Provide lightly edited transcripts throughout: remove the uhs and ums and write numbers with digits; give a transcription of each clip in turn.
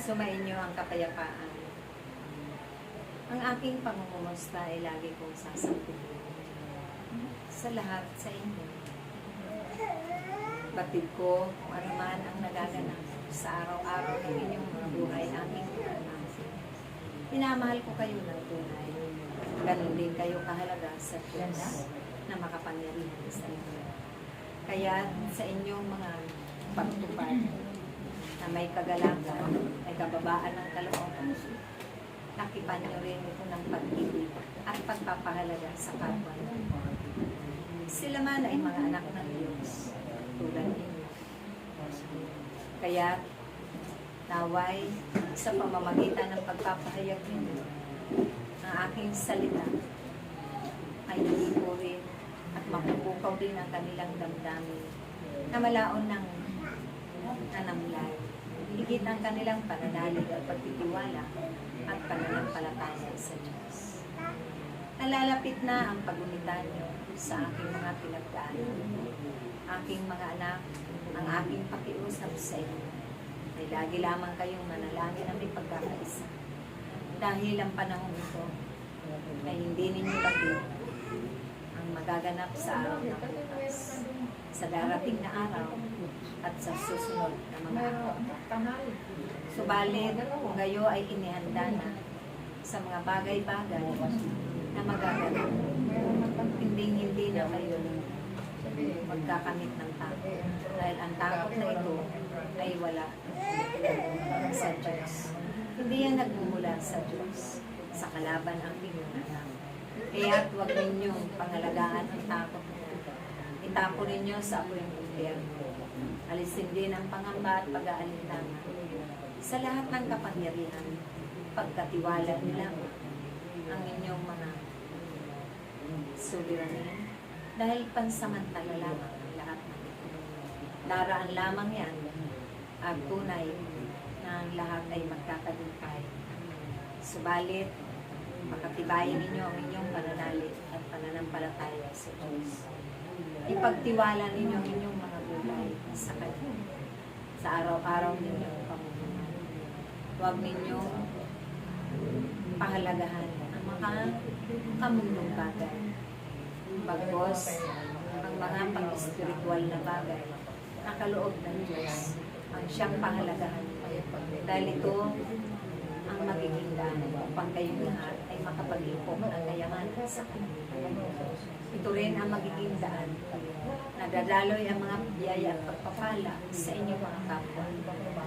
Sumainyo ang kapayapaan. Ang aking pangungumusta ay lagi kong sasamputin sa lahat sa inyo. Batid ko kung ano man ang nagaganap sa araw-araw ng inyong mga buhay, aking anak. Minamahal ko kayo ng tunay. Ganun din kayo kahalaga sa Diyos na makapangyarihan sa inyo. Kaya sa inyong mga pagtupad na may kagalakan, may kababaan ng kalooban, takipan nyo rin ito ng pag-ibig at pagpapahalaga sa kapwa. Sila man ay mga anak ng Diyos, tulad ninyo. Kaya, naway, sa pamamagitan ng pagpapahayag ninyo, ang aking salita ay nagipuri at mapupukaw din ang kanilang damdamin na malaon ng nanamlay. Higit ang kanilang pananalig at pagtitiwala at pananampalataya sa Diyos. Nalalapit na ang pagunita niyo sa aking mga pinagdaanan. Aking mga anak, ang aking pakiusap sa inyo ay lagi lamang kayong manalangin na may pagkakaisa. Dahil ang panahon ito ay hindi ninyo labid ang magaganap sa araw na bukas, sa darating na araw at sa susunod na mga araw. Subalit, kung kayo ay inihanda na sa mga bagay-bagay na magaganap, hindi na kayo magkakamit ng takot. Dahil ang takot na ito ay wala sa Diyos. Hindi yan nagmumula sa Diyos, sa kalaban ang pinunang. Kaya huwag ninyong pangalagaan ang takot na itapon ninyo sa apoy ng impyerno. Alisin din ang pangamba at pag-aalintana sa lahat ng kapangyarihan. Pagkatiwala nila ang inyong mga suliranin dahil pansamantala lamang ang lahat ng ito. Daraan lamang yan at tunay na ang lahat ay magkatagumpay. Subalit, makatibayin ninyo ang inyong pananalig at pananampalataya sa Diyos. Ipagtiwala ninyo ang inyong mga buhay sa Kanya, sa araw-araw ninyong pamumuhay. Huwag ninyong pahalagahan ang mga kamundong bagay. Bagos, ang mga pang-espiritual na bagay na kaloob ng Diyos ang siyang pahalagahan. Dahil ito ang magiging daan upang kayong lahat ay makapag-ipok ng kayamanan sa Kanya. Ito rin ang magiging daan na dadaloy ang mga biyaya at pagpapala sa inyong mga kapwa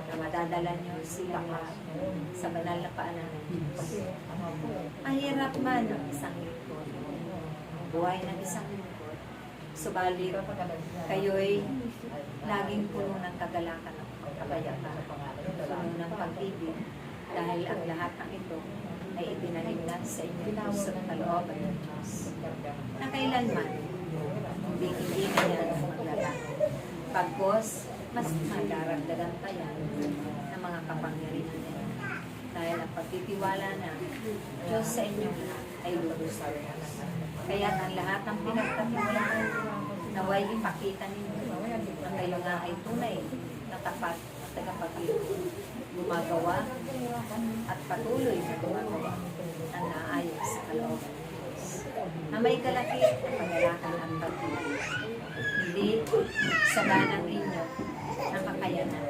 na madadala nyo sila sa banal na paanan ng Diyos. Mahirap man ang isang lingkod, ang buhay ng isang lingkod, subalit kayo'y laging puno ng kagalakan at kapayapaan, puno ng pag-ibig, dahil ang lahat ng ito ay itinanim na sa inyo sa kalooban ng Diyos na kailanman hindi na yan maglabago. Pagkos, mas madaragdagan pa yan ng mga kapangyarihan niya. Dahil ang pagtitiwala na Diyos sa inyong lahat ay lubos. Kaya ang lahat ng pinagkatiwalaan naway ipakita ninyo na kayo nga ay tunay na tapat at tagapag-ibig, gumagawa at patuloy na gumagawa ang naayos sa kalooban ng Diyos na may kalakip na pagalakan at pagtibig. Hindi sa ganang inyo na kakayanan,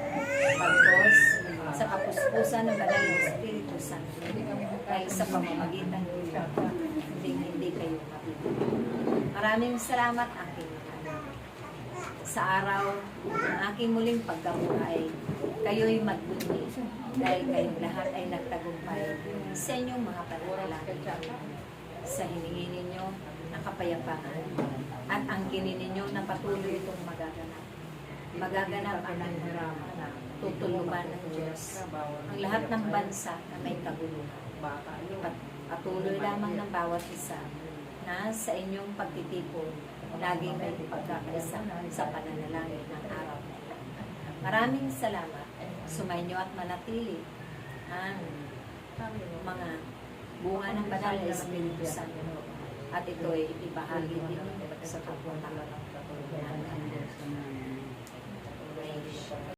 pagkos sa kapuspusan ng banal ng Espiritu Santo dahil sa pamamagitan nito, hindi kayo mabibig. Maraming salamat aking anak. Sa araw ng aking muling pagkabuhay, kayo'y magbunyi dahil kayong lahat ay nagtagumpay sa inyong mga pananalangin. Sa hiningi ninyo ng kapayapaan at ang ninyo na patuloy itong magaganap. Magaganap ang tutulungan ng Diyos ang lahat ng bansa na may kaguluhan. Patuloy lamang ng bawat isa na sa inyong pagtitipon laging may pagkakaisa sa pananalangin ng araw na ito. Maraming salamat. Sumainyo at manatili ang mga bunga ng banal na Espiritu Santo at ito ay ibahagi din sa kapwa ng